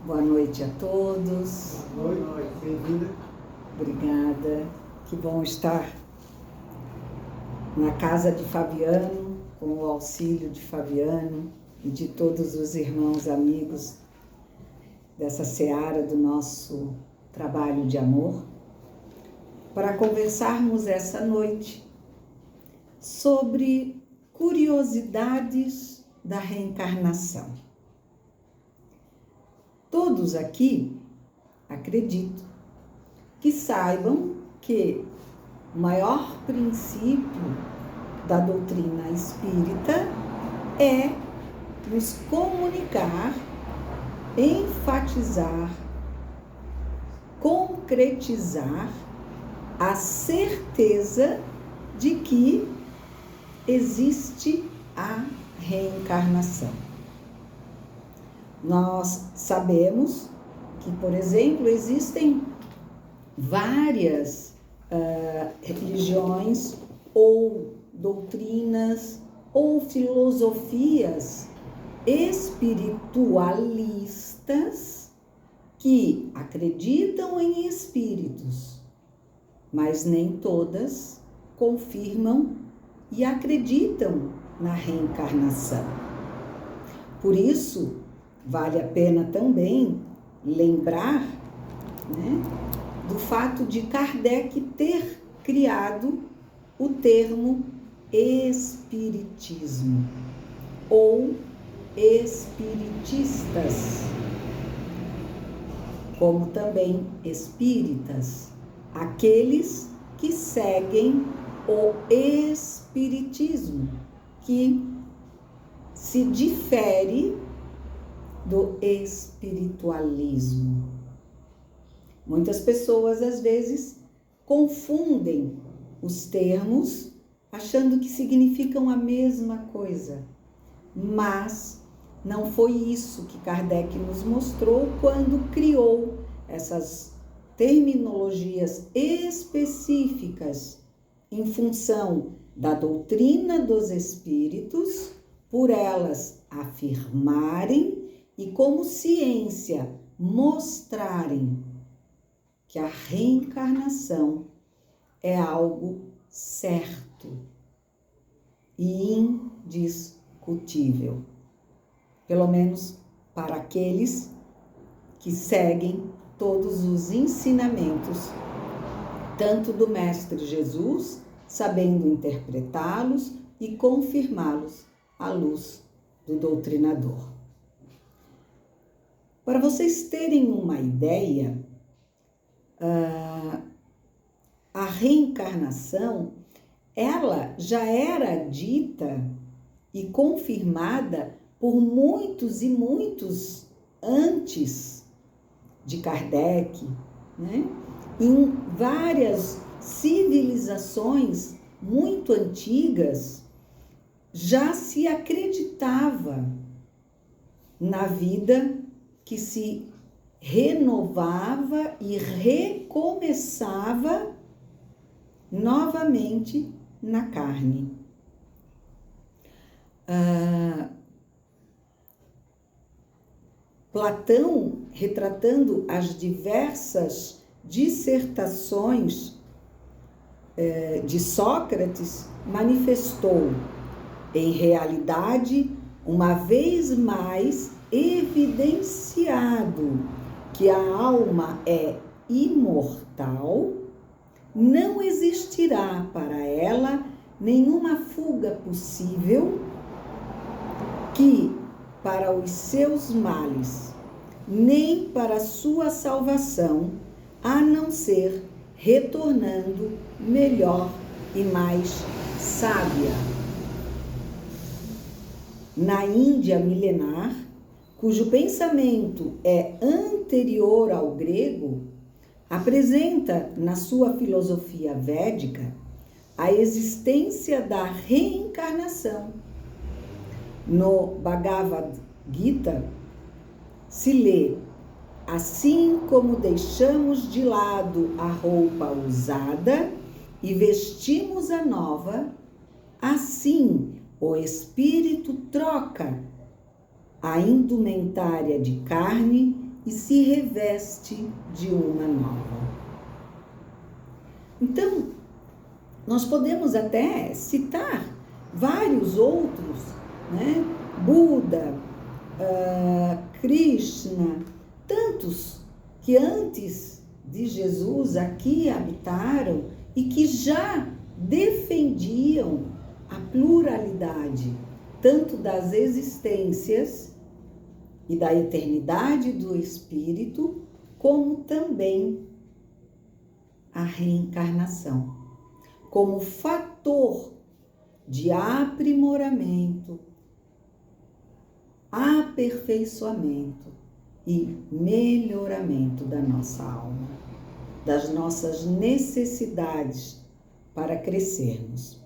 Boa noite a todos. Boa noite, bem-vinda. Obrigada. Que bom estar na casa de Fabiano, com o auxílio de Fabiano e de todos os irmãos amigos dessa seara do nosso trabalho de amor, para conversarmos essa noite sobre curiosidades da reencarnação. Todos aqui, acredito, que saibam que o maior princípio da doutrina espírita é nos comunicar, enfatizar, concretizar a certeza de que existe a reencarnação. Nós sabemos que, por exemplo, existem várias religiões ou doutrinas ou filosofias espiritualistas que acreditam em espíritos, mas nem todas confirmam e acreditam na reencarnação. Por isso, vale a pena também lembrar, do fato de Kardec ter criado o termo espiritismo ou espiritistas, como também espíritas, aqueles que seguem o espiritismo, que se difere do espiritualismo. Muitas pessoas, às vezes, confundem os termos, achando que significam a mesma coisa. Mas não foi isso que Kardec nos mostrou quando criou essas terminologias específicas em função da doutrina dos espíritos, por elas afirmarem e, como ciência, mostrarem que a reencarnação é algo certo e indiscutível, pelo menos para aqueles que seguem todos os ensinamentos, tanto do Mestre Jesus, sabendo interpretá-los e confirmá-los à luz do doutrinador. Para vocês terem uma ideia, a reencarnação, ela já era dita e confirmada por muitos e muitos antes de Kardec, em várias civilizações muito antigas, já se acreditava na vida que se renovava e recomeçava novamente na carne. Platão, retratando as diversas dissertações de Sócrates, manifestou, em realidade, uma vez mais evidenciado que a alma é imortal, não existirá para ela nenhuma fuga possível que, para os seus males, nem para a sua salvação, a não ser retornando melhor e mais sábia. Na Índia milenar, cujo pensamento é anterior ao grego, apresenta na sua filosofia védica a existência da reencarnação. No Bhagavad Gita se lê: assim como deixamos de lado a roupa usada e vestimos a nova, assim o espírito troca a indumentária de carne e se reveste de uma nova. Então, nós podemos até citar vários outros, né? Buda, Krishna, tantos que antes de Jesus aqui habitaram e que já defendiam a pluralidade, tanto das existências e da eternidade do espírito, como também a reencarnação, como fator de aprimoramento, aperfeiçoamento e melhoramento da nossa alma, das nossas necessidades para crescermos.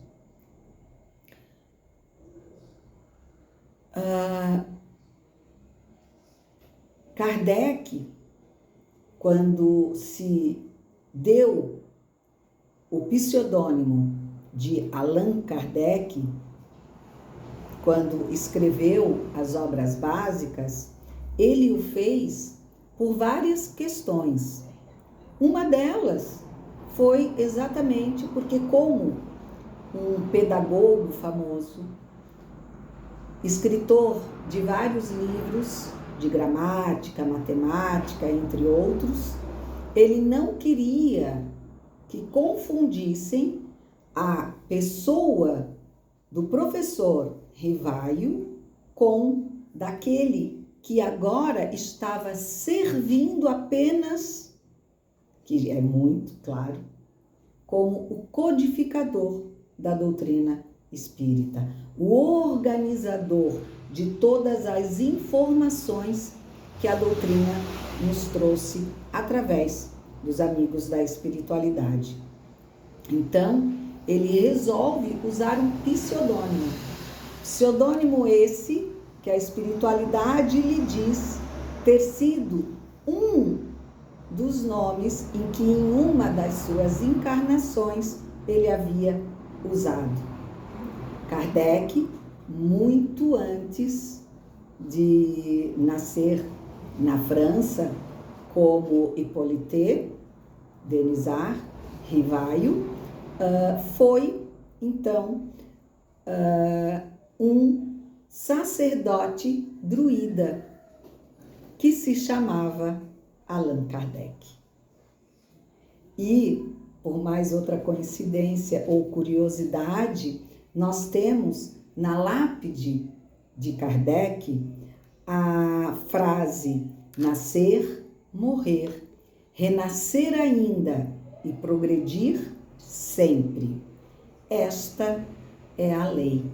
Kardec, quando se deu o pseudônimo de Allan Kardec, quando escreveu as obras básicas, ele o fez por várias questões. Uma delas foi exatamente porque, como um pedagogo famoso, escritor de vários livros de gramática, matemática, entre outros, ele não queria que confundissem a pessoa do professor Rivaio com daquele que agora estava servindo apenas, que é muito claro, como o codificador da doutrina espírita, o organizador de todas as informações que a doutrina nos trouxe através dos amigos da espiritualidade. Então, ele resolve usar um pseudônimo. Pseudônimo esse que a espiritualidade lhe diz ter sido um dos nomes em que em uma das suas encarnações ele havia usado. Kardec, muito antes de nascer na França, como Hippolyte Denisard Rivaio, foi então um sacerdote druida que se chamava Allan Kardec. E, por mais outra coincidência ou curiosidade, nós temos na lápide de Kardec a frase: nascer, morrer, renascer ainda e progredir sempre. Esta é a lei.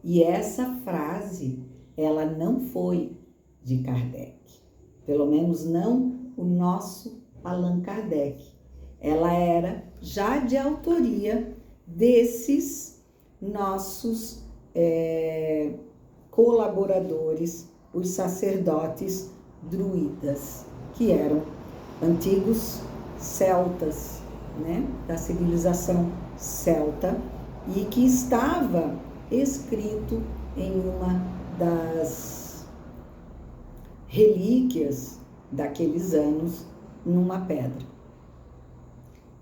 E essa frase, ela não foi de Kardec. Pelo menos não o nosso Allan Kardec. Ela era já de autoria desses nossos colaboradores, os sacerdotes druidas, que eram antigos celtas, né, da civilização celta, e que estava escrito em uma das relíquias daqueles anos numa pedra.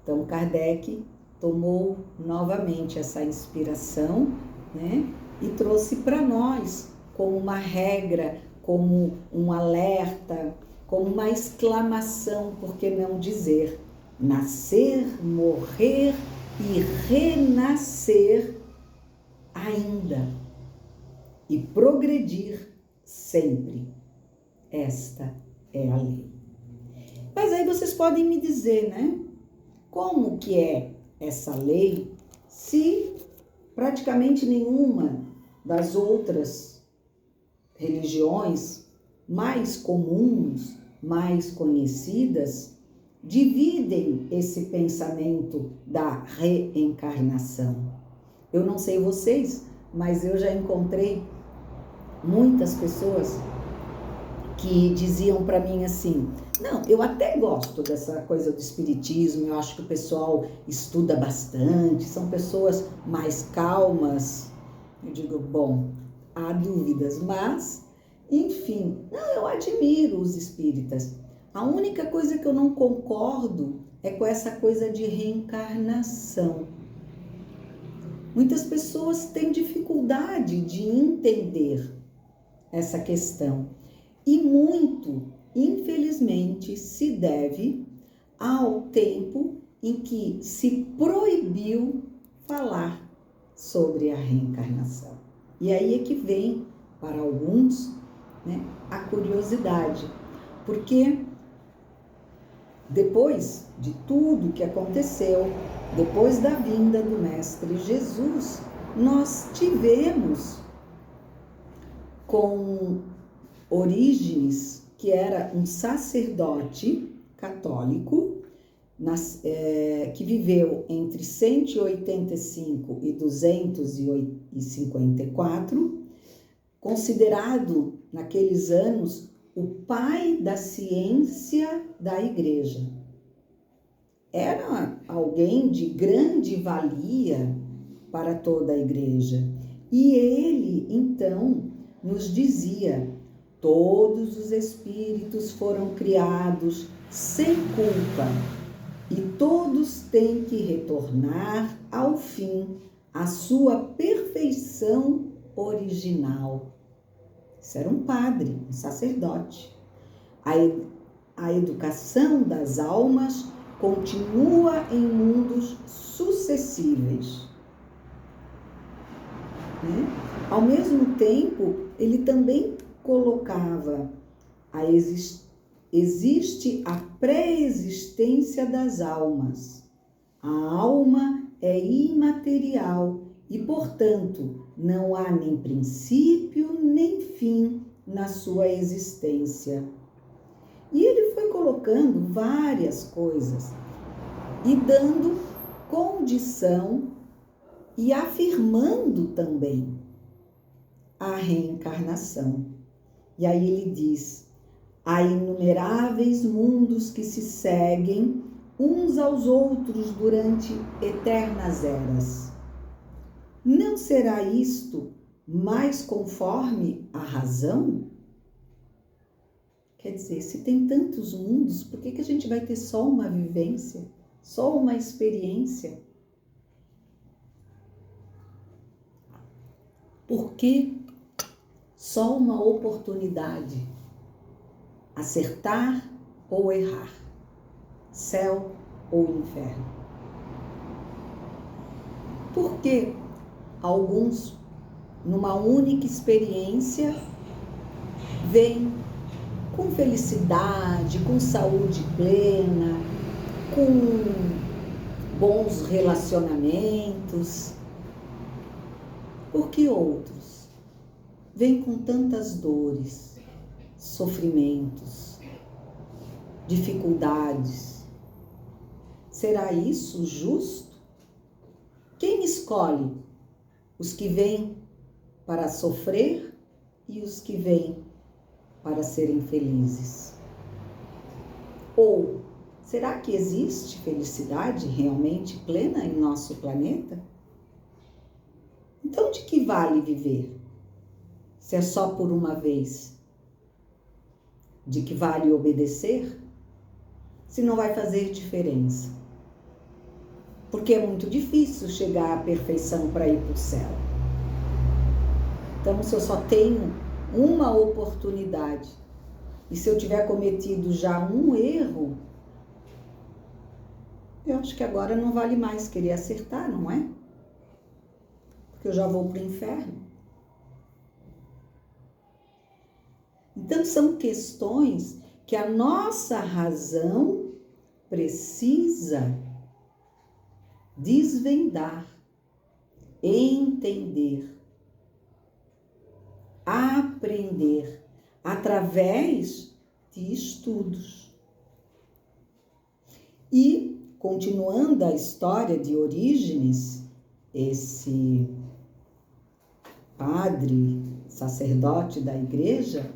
Então, Kardec tomou novamente essa inspiração, né, e trouxe para nós como uma regra, como um alerta, como uma exclamação, por que não dizer: nascer, morrer e renascer ainda e progredir sempre. Esta é a lei. Mas aí vocês podem me dizer, né? Como que é essa lei se praticamente nenhuma das outras religiões mais comuns, mais conhecidas, dividem esse pensamento da reencarnação? Eu não sei vocês, mas eu já encontrei muitas pessoas que diziam para mim assim: não, eu até gosto dessa coisa do espiritismo, eu acho que o pessoal estuda bastante, são pessoas mais calmas. Eu digo, bom, há dúvidas, mas Enfim, não, eu admiro os espíritas. A única coisa que eu não concordo é com essa coisa de reencarnação. Muitas pessoas têm dificuldade de entender essa questão. E muito, infelizmente, se deve ao tempo em que se proibiu falar sobre a reencarnação. E aí é que vem, para alguns, né, a curiosidade, porque depois de tudo que aconteceu, depois da vinda do Mestre Jesus, nós tivemos com Orígenes, que era um sacerdote católico, que viveu entre 185 e 254, considerado naqueles anos o pai da ciência da igreja. Era alguém de grande valia para toda a igreja. E ele, então, nos dizia: todos os espíritos foram criados sem culpa e todos têm que retornar ao fim à sua perfeição original. Isso era um padre, um sacerdote. A educação das almas continua em mundos sucessíveis. Né? Ao mesmo tempo, ele também colocava existe a pré-existência das almas. A alma é imaterial e, portanto, não há nem princípio nem fim na sua existência. E ele foi colocando várias coisas e dando condição e afirmando também a reencarnação. E aí ele diz: há inumeráveis mundos que se seguem uns aos outros durante eternas eras. Não será isto mais conforme a razão? Quer dizer, se tem tantos mundos, por que a gente vai ter só uma vivência, só uma experiência? Por que só uma oportunidade? Acertar ou errar, céu ou inferno. Por que alguns, numa única experiência, vêm com felicidade, com saúde plena, com bons relacionamentos? Por que outros vêm com tantas dores, sofrimentos, dificuldades? Será isso justo? Quem escolhe os que vêm para sofrer e os que vêm para serem felizes? Ou será que existe felicidade realmente plena em nosso planeta? Então, de que vale viver, se é só por uma vez? De que vale obedecer, se não vai fazer diferença? Porque é muito difícil chegar à perfeição para ir para o céu. Então, se eu só tenho uma oportunidade, e se eu tiver cometido já um erro, eu acho que agora não vale mais querer acertar, não é? Porque eu já vou para o inferno. Então, são questões que a nossa razão precisa desvendar, entender, aprender através de estudos. E, continuando a história de Orígenes, esse padre, sacerdote da igreja,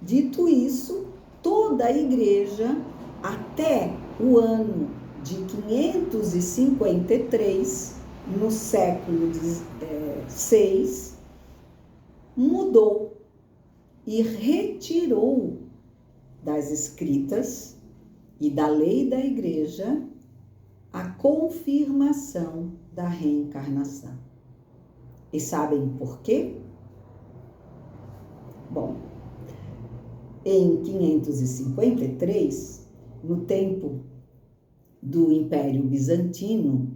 dito isso, toda a igreja, até o ano de 553, no século VI, mudou e retirou das escritas e da lei da igreja a confirmação da reencarnação. E sabem por quê? Bom, em 553, no tempo do Império Bizantino,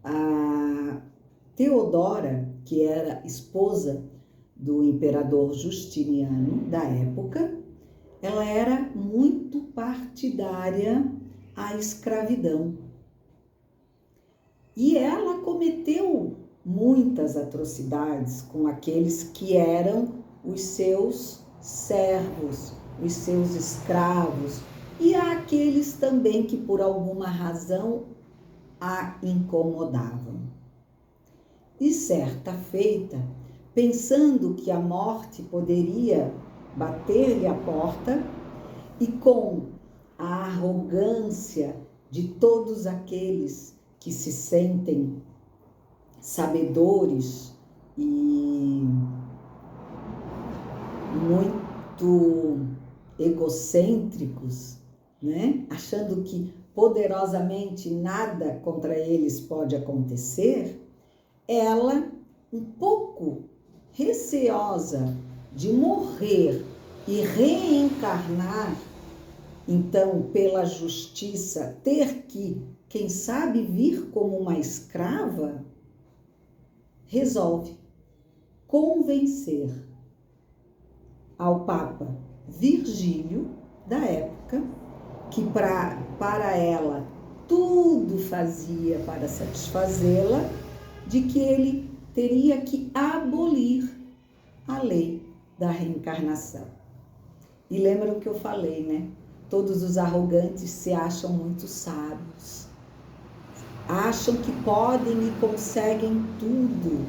a Teodora, que era esposa do imperador Justiniano da época, ela era muito partidária à escravidão. E ela cometeu muitas atrocidades com aqueles que eram os seus servos, os seus escravos, e aqueles também que por alguma razão a incomodavam. E certa feita, pensando que a morte poderia bater-lhe a porta, e com a arrogância de todos aqueles que se sentem sabedores e muito egocêntricos, né? Achando que poderosamente nada contra eles pode acontecer, ela, um pouco receosa de morrer e reencarnar, então, pela justiça, ter que, quem sabe, vir como uma escrava, resolve convencer ao Papa Virgílio, da época, que para ela tudo fazia para satisfazê-la, de que ele teria que abolir a lei da reencarnação. E lembra o que eu falei, né? Todos os arrogantes se acham muito sábios. Acham que podem e conseguem tudo.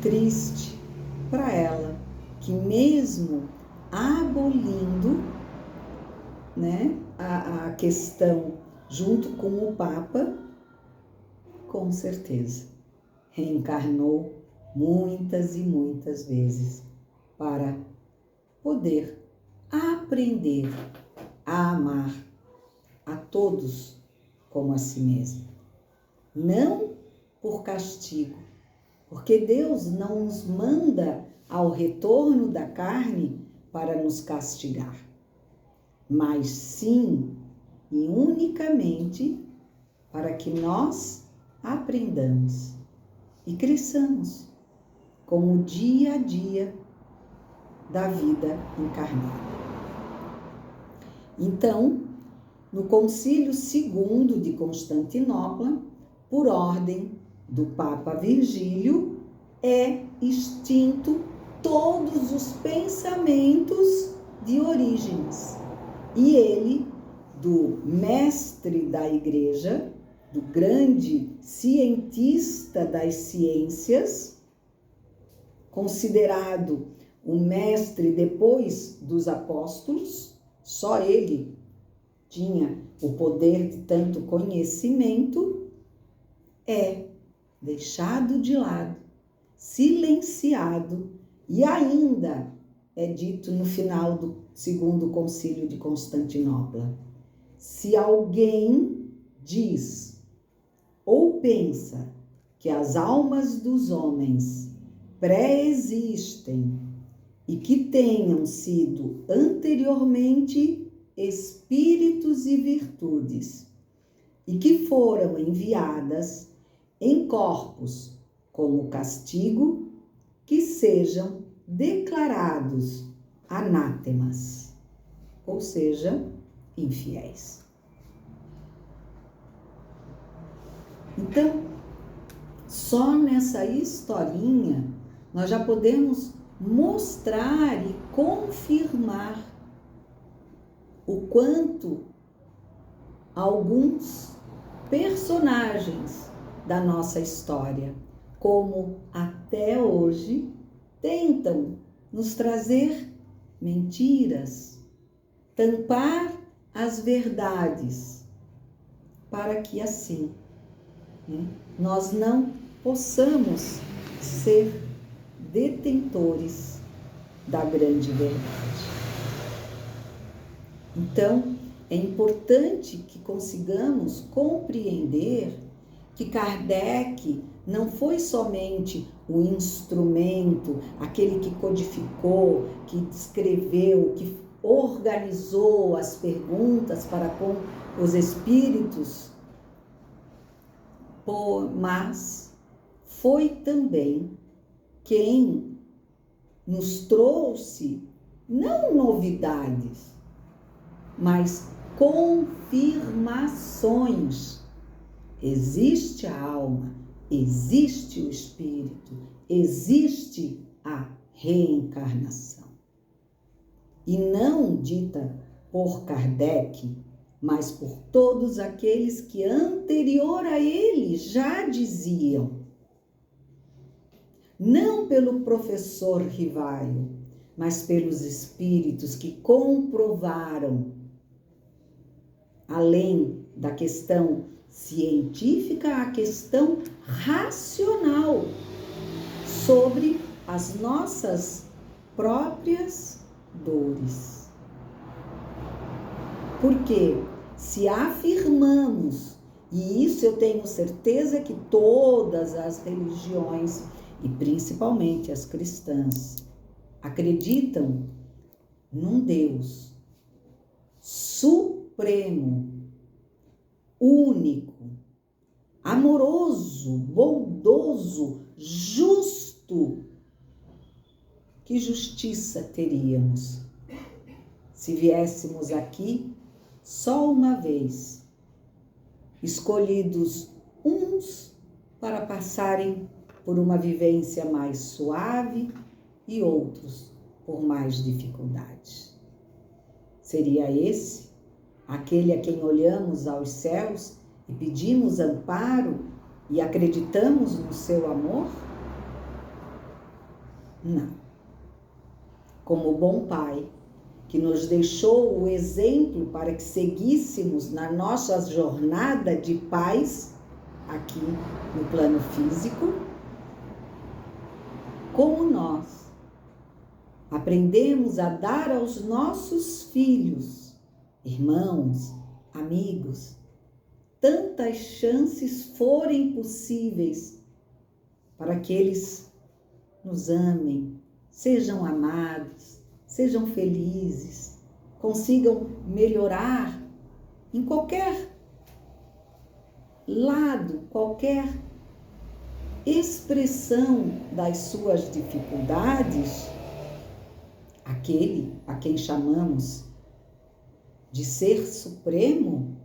Triste para ela, que mesmo abolindo, né, a questão junto com o Papa, com certeza reencarnou muitas e muitas vezes para poder aprender a amar a todos como a si mesmo. Não por castigo, porque Deus não nos manda ao retorno da carne para nos castigar, mas sim e unicamente para que nós aprendamos e cresçamos com o dia a dia da vida encarnada. Então, no Concílio II de Constantinopla, por ordem do Papa Virgílio, é extinto todos os pensamentos de Orígenes. E ele, do mestre da Igreja, do grande cientista das ciências, considerado o mestre depois dos apóstolos, só ele tinha o poder de tanto conhecimento, é deixado de lado, silenciado, e ainda é dito no final do Segundo Concílio de Constantinopla: se alguém diz ou pensa que as almas dos homens pré-existem e que tenham sido anteriormente espíritos e virtudes, e que foram enviadas em corpos como castigo, que sejam declarados anátemas, ou seja, infiéis. Então, só nessa historinha nós já podemos mostrar e confirmar o quanto alguns personagens da nossa história, como até hoje, tentam nos trazer mentiras, tampar as verdades, para que assim, né, nós não possamos ser detentores da grande verdade. Então, é importante que consigamos compreender que Kardec não foi somente o instrumento, aquele que codificou, que escreveu, que organizou as perguntas para com os espíritos, mas foi também quem nos trouxe não novidades, mas confirmações. Existe a alma, existe o espírito, existe a reencarnação. E não dita por Kardec, mas por todos aqueles que anterior a ele já diziam. Não pelo professor Rivaio, mas pelos espíritos que comprovaram, além da questão científica, a questão racional sobre as nossas próprias dores. Porque se afirmamos, e isso eu tenho certeza que todas as religiões, e principalmente as cristãs, acreditam num Deus supremo, único, amoroso, bondoso, justo. Que justiça teríamos se viéssemos aqui só uma vez, escolhidos uns para passarem por uma vivência mais suave e outros por mais dificuldades? Seria esse aquele a quem olhamos aos céus e pedimos amparo e acreditamos no seu amor? Não. Como bom Pai, que nos deixou o exemplo para que seguíssemos na nossa jornada de paz aqui no plano físico, como nós aprendemos a dar aos nossos filhos, irmãos, amigos, tantas chances forem possíveis para que eles nos amem, sejam amados, sejam felizes, consigam melhorar em qualquer lado, qualquer expressão das suas dificuldades. Aquele a quem chamamos de Ser Supremo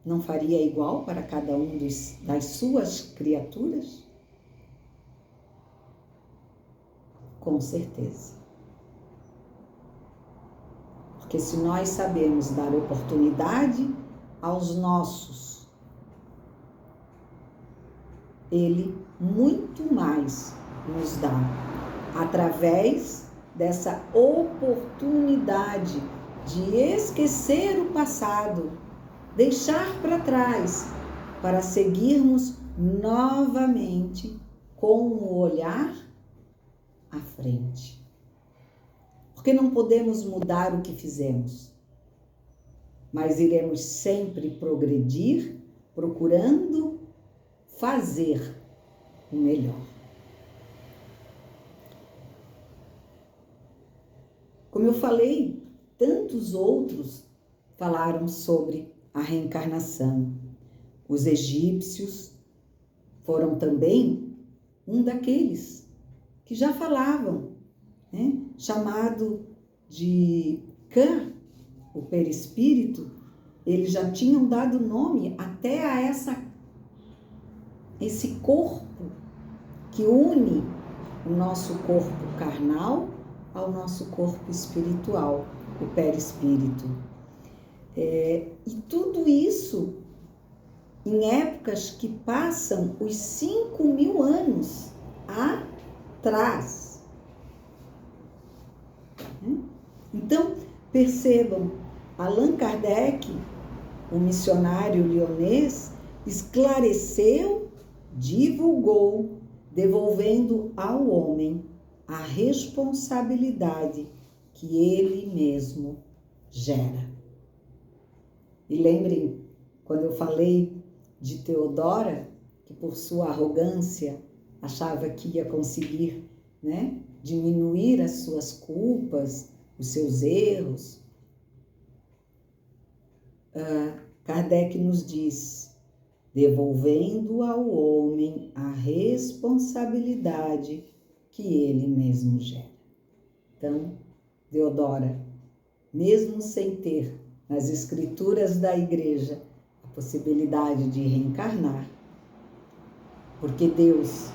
não faria igual para cada um das suas criaturas? Com certeza. Porque se nós sabemos dar oportunidade aos nossos, Ele muito mais nos dá, através dessa oportunidade de esquecer o passado, deixar para trás, para seguirmos novamente com o olhar à frente. Porque não podemos mudar o que fizemos, mas iremos sempre progredir, procurando fazer o melhor. Como eu falei, tantos outros falaram sobre a reencarnação. Os egípcios foram também um daqueles que já falavam, né? Chamado de Khan, o perispírito. Eles já tinham dado nome até a esse corpo que une o nosso corpo carnal ao nosso corpo espiritual, o perispírito. E tudo isso em épocas que passam os 5.000 anos atrás. Então, percebam, Allan Kardec, o missionário lionês, esclareceu, divulgou devolvendo ao homem a responsabilidade que ele mesmo gera. E lembrem, quando eu falei de Teodora, que por sua arrogância achava que ia conseguir, diminuir as suas culpas, os seus erros, Kardec nos diz, devolvendo ao homem a responsabilidade que ele mesmo gera. Então, Teodora, mesmo sem ter nas escrituras da Igreja a possibilidade de reencarnar, porque Deus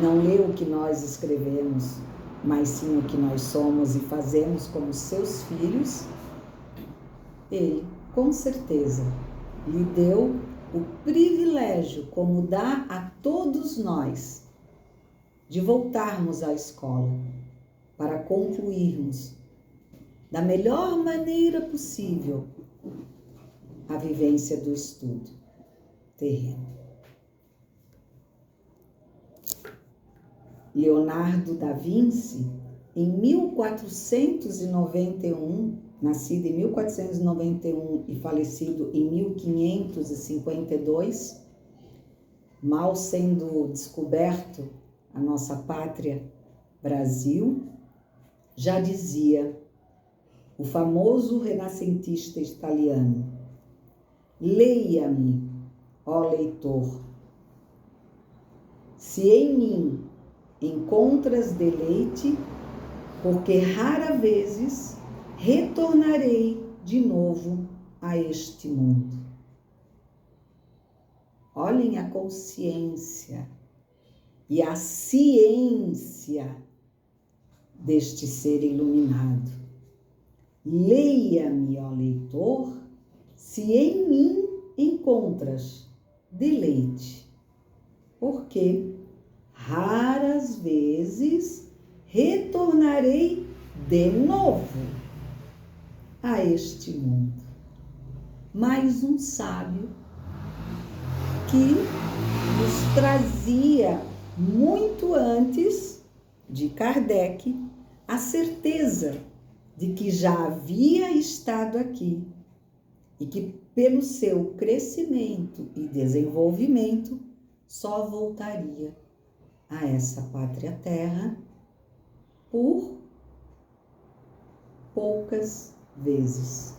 não lê o que nós escrevemos, mas sim o que nós somos e fazemos como seus filhos, Ele, com certeza, lhe deu o privilégio, como dá a todos nós, de voltarmos à escola para concluirmos da melhor maneira possível a vivência do estudo terreno. Leonardo da Vinci, em 1491, nascido em 1491 e falecido em 1552, mal sendo descoberto a nossa pátria Brasil, já dizia o famoso renascentista italiano: leia-me, ó leitor, se em mim encontras deleite, porque rara vezes retornarei de novo a este mundo. Olhem a consciência e a ciência deste ser iluminado. Leia-me, ó leitor, se em mim encontras deleite, porque raras vezes retornarei de novo a este mundo. Mais um sábio que nos trazia muito antes de Kardec a certeza de que já havia estado aqui e que pelo seu crescimento e desenvolvimento só voltaria a essa pátria terra por poucas vezes.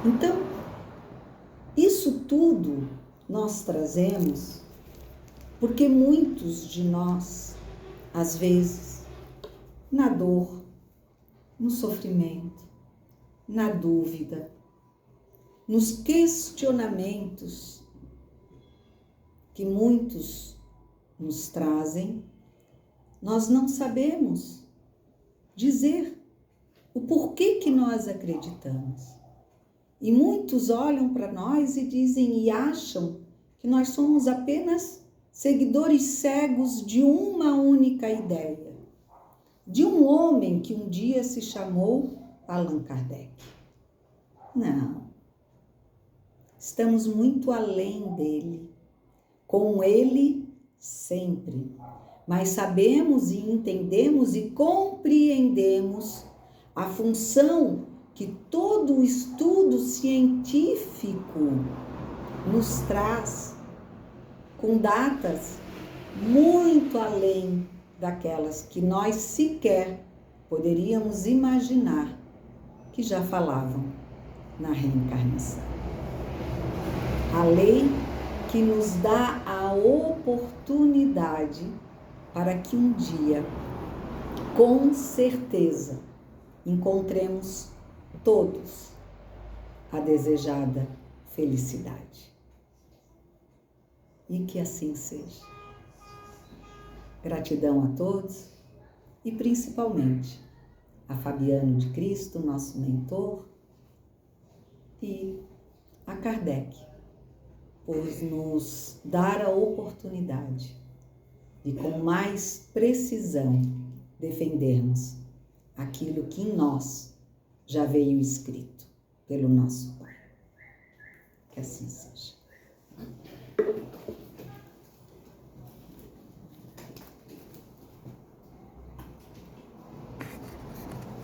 Então, isso tudo nós trazemos porque muitos de nós, às vezes, na dor, no sofrimento, na dúvida, nos questionamentos que muitos nos trazem, nós não sabemos dizer o porquê que nós acreditamos. E muitos olham para nós e dizem e acham que nós somos apenas seguidores cegos de uma única ideia, de um homem que um dia se chamou Allan Kardec. Não. Estamos muito além dele, com ele sempre. Mas sabemos e entendemos e compreendemos a função que todo o estudo científico nos traz, com datas muito além daquelas que nós sequer poderíamos imaginar que já falavam na reencarnação. A lei que nos dá a oportunidade para que um dia, com certeza, encontremos todos a desejada felicidade. E que assim seja. Gratidão a todos e principalmente a Fabiano de Cristo, nosso mentor, e a Kardec, por nos dar a oportunidade de, com mais precisão, defendermos aquilo que em nós já veio escrito pelo nosso Pai. Que assim seja.